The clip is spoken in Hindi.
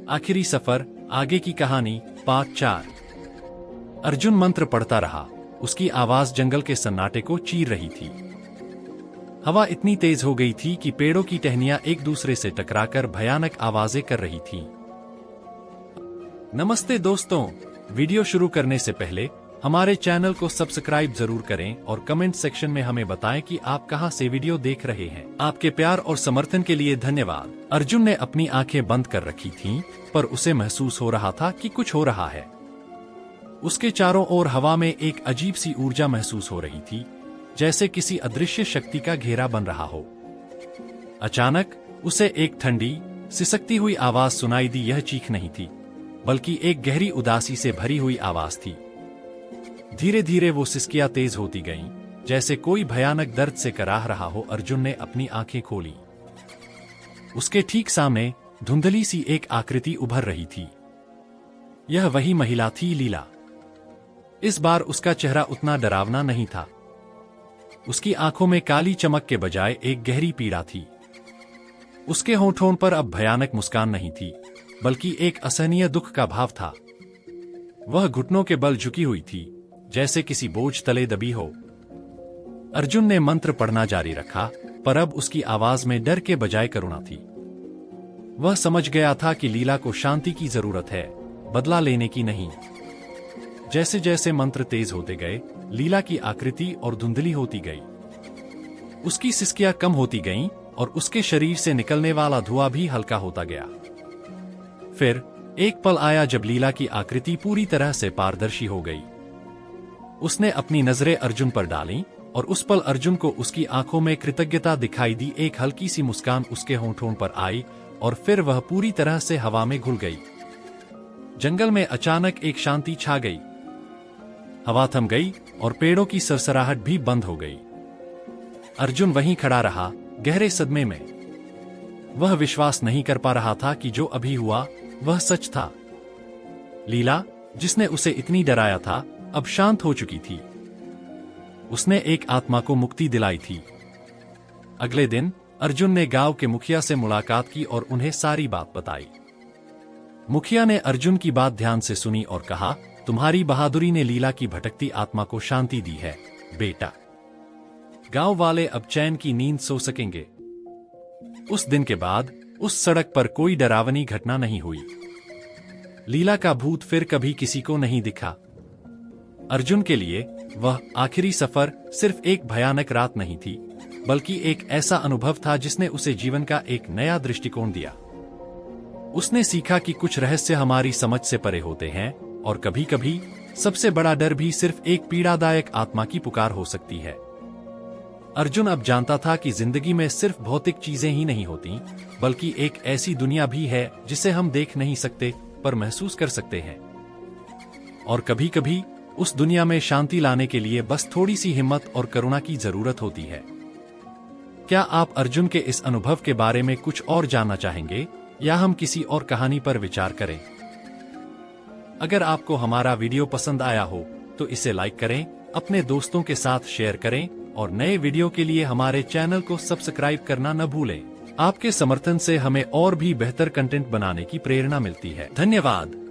आखिरी सफर, आगे की कहानी, पार्ट 4। अर्जुन मंत्र पढ़ता रहा। उसकी आवाज जंगल के सन्नाटे को चीर रही थी। हवा इतनी तेज हो गई थी कि पेड़ों की टहनियां एक दूसरे से टकराकर भयानक आवाजें कर रही थीं। नमस्ते दोस्तों, वीडियो शुरू करने से पहले हमारे चैनल को सब्सक्राइब जरूर करें और कमेंट सेक्शन में हमें बताएं कि आप कहां से वीडियो देख रहे हैं। आपके प्यार और समर्थन के लिए धन्यवाद। अर्जुन ने अपनी आंखें बंद कर रखी थीं, पर उसे महसूस हो रहा था कि कुछ हो रहा है। उसके चारों ओर हवा में एक अजीब सी ऊर्जा महसूस हो रही थी, जैसे किसी अदृश्य शक्ति का घेरा बन रहा हो। अचानक उसे एक ठंडी, सिसकती हुई आवाज सुनाई दी। यह चीख नहीं थी, बल्कि एक गहरी उदासी से भरी हुई आवाज थी। धीरे धीरे वो सिसकियां तेज होती गईं, जैसे कोई भयानक दर्द से कराह रहा हो। अर्जुन ने अपनी आंखें खोली। उसके ठीक सामने धुंधली सी एक आकृति उभर रही थी। यह वही महिला थी, लीला। इस बार उसका चेहरा उतना डरावना नहीं था। उसकी आंखों में काली चमक के बजाय एक गहरी पीड़ा थी। उसके होठों पर अब भयानक मुस्कान नहीं थी, बल्कि एक असहनीय दुख का भाव था। वह घुटनों के बल झुकी हुई थी, जैसे किसी बोझ तले दबी हो। अर्जुन ने मंत्र पढ़ना जारी रखा, पर अब उसकी आवाज में डर के बजाय करुणा थी। वह समझ गया था कि लीला को शांति की जरूरत है, बदला लेने की नहीं। जैसे जैसे मंत्र तेज होते गए, लीला की आकृति और धुंधली होती गई। उसकी सिसकियां कम होती गईं और उसके शरीर से निकलने वाला धुआं भी हल्का होता गया। फिर एक पल आया जब लीला की आकृति पूरी तरह से पारदर्शी हो गई। उसने अपनी नजरें अर्जुन पर डालीं और उस पल अर्जुन को उसकी आंखों में कृतज्ञता दिखाई दी। एक हल्की सी मुस्कान उसके होंठों पर आई और फिर वह पूरी तरह से हवा में घुल गई। जंगल में अचानक एक शांति छा गई। हवा थम गई और पेड़ों की सरसराहट भी बंद हो गई। अर्जुन वहीं खड़ा रहा, गहरे सदमे में। वह विश्वास नहीं कर पा रहा था कि जो अभी हुआ वह सच था। लीला, जिसने उसे इतनी डराया था, अब शांत हो चुकी थी। उसने एक आत्मा को मुक्ति दिलाई थी। अगले दिन अर्जुन ने गांव के मुखिया से मुलाकात की और उन्हें सारी बात बताई। मुखिया ने अर्जुन की बात ध्यान से सुनी और कहा, तुम्हारी बहादुरी ने लीला की भटकती आत्मा को शांति दी है, बेटा। गांव वाले अब चैन की नींद सो सकेंगे। उस दिन के बाद उस सड़क पर कोई डरावनी घटना नहीं हुई। लीला का भूत फिर कभी किसी को नहीं दिखा। अर्जुन के लिए वह आखिरी सफर सिर्फ एक भयानक रात नहीं थी, बल्कि एक ऐसा अनुभव था जिसने उसे जीवन का एक नया दृष्टिकोण दिया। उसने सीखा कि कुछ रहस्य हमारी समझ से परे होते हैं और कभी-कभी सबसे बड़ा डर भी सिर्फ एक पीड़ादायक आत्मा की पुकार हो सकती है। अर्जुन अब जानता था कि जिंदगी में सिर्फ भौतिक चीजें ही नहीं होती, बल्कि एक ऐसी दुनिया भी है जिसे हम देख नहीं सकते पर महसूस कर सकते हैं। और कभी-कभी उस दुनिया में शांति लाने के लिए बस थोड़ी सी हिम्मत और करुणा की जरूरत होती है। क्या आप अर्जुन के इस अनुभव के बारे में कुछ और जानना चाहेंगे, या हम किसी और कहानी पर विचार करें? अगर आपको हमारा वीडियो पसंद आया हो तो इसे लाइक करें, अपने दोस्तों के साथ शेयर करें और नए वीडियो के लिए हमारे चैनल को सब्सक्राइब करना न भूलें। आपके समर्थन से हमें और भी बेहतर कंटेंट बनाने की प्रेरणा मिलती है। धन्यवाद।